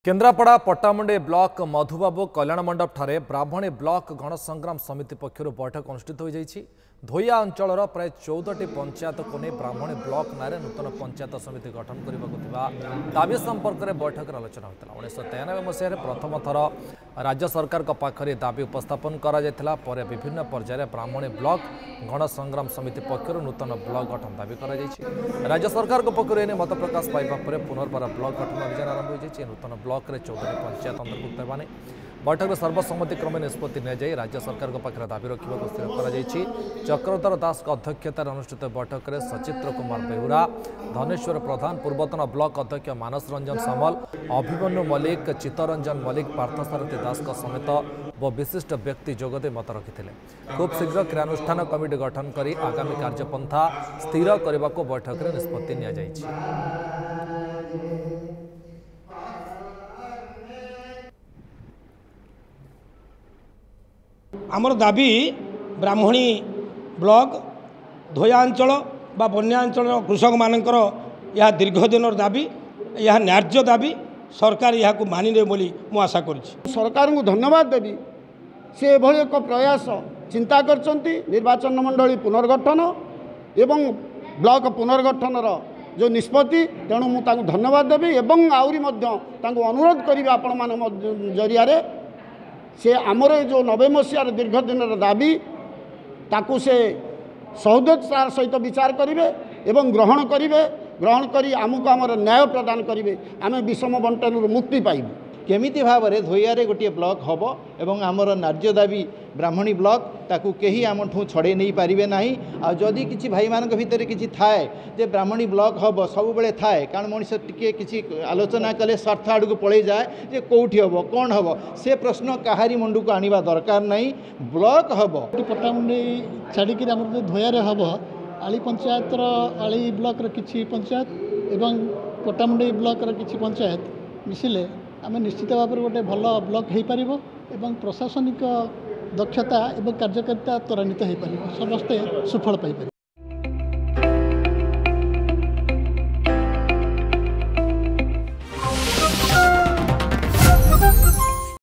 Kendrapara पट्टामुंडे block Madhubabu कल्याण मंडप ठारे ब्राह्मणी block गणसंग्राम समिति पक्षर बैठक अनुष्ठित हो धोइया अंचल प्राय 14टी पंचायत को नहीं ब्राह्मणी ब्लॉक नारे नूतन पंचायत समिति गठन करने दाबी संपर्क में बैठक आलोचना होता 1993 मसीह प्रथम थर राज्य सरकार पाखरे दाबी उपस्थापन करा विभिन्न पर्यायर ब्राह्मणी ब्लॉक गणसंग्राम समिति पक्षर नूतन ब्लॉक गठन दाबी कर राज्य सरकार पक्षर मत प्रकाश पाइबा पर पुनर्बार ब्लॉक गठन अभियान आरंभ हो नूतन ब्लॉक में 14टी पंचायत अंतर्भुक्त होगा बैठक में सर्वसम्मति क्रमे निष्पत्ति नि राज्य सरकार पाखे दाबी रखा स्थिर कर चक्रधर दास अध्यक्षतार अनुष्ठित बैठक में सचित्र कुमार बेहुरा धनेश्वर प्रधान पूर्वतन ब्लॉक अध्यक्ष मानस रंजन सामल अभिमन्यु मल्लिक चित्तरंजन मल्लिक पार्थसारथी दास समेत व विशिष्ट व्यक्ति जोगदे मत रखिते खूब शीघ्र क्रियानुष्ठान कमिटी गठन कर आगामी कार्यपंथा स्थिर करने को बैठक में निष्पत्ति नि आमर दाबी ब्राह्मणी ब्लॉक धोया अंचल बा बन्या अंचल कृषक मानकर यह दीर्घ दिन दाबी यह न्याय्य दाबी सरकार यह मानिने बोली मु आशा करुच्ची। सरकार को धन्यवाद देवी से एभली एक प्रयास चिंता करछंती निर्वाचन मंडली पुनर्गठन एवं ब्लॉक पुनर्गठन जो निष्पत्ति तेणु मु तांको धन्यवाद देवी एवं आउरी मध्य तांको अनुरोध करी आपण मान जरिया से आमर जो 90 मसीहार दीर्घ दिन दाबी ताकू से सौदतार सहित विचार करेंगे एवं ग्रहण करी आमको आमर न्याय प्रदान करेंगे आम विषम बंटन मुक्ति पाइबू केमिति भाव में धोइयारे गोटे ब्लॉक हम एवं आमर नार्य दाबी ब्राह्मणी ब्लॉक ताकू कहीं आमठू छड़े नहीं पारे ना आदि किसी भाई मान भितर किसी थाए जे ब्राह्मणी ब्लॉक हम सब बेले थाए कारण मनीष टी किसी आलोचना कले स्वार्थ आड़ को पड़े जाए जे कौटी हम कौन हम से प्रश्न कहारी मुंड को आनिबा दरकार नहीं ब्लॉक हम पट्टामुंडे छाड़िक धोइयारे हम आली पंचायत आली ब्लॉक किसी पंचायत एवं पट्टामुंडे ब्लॉक किसी पंचायत मिसिले आम निश्चित भाव में गोटे भल ब्लॉक हो पार एवं प्रशासनिक दक्षता एवं कार्यकारिता त्वरान्वित हो पार समस्ते सुफल पाइपर।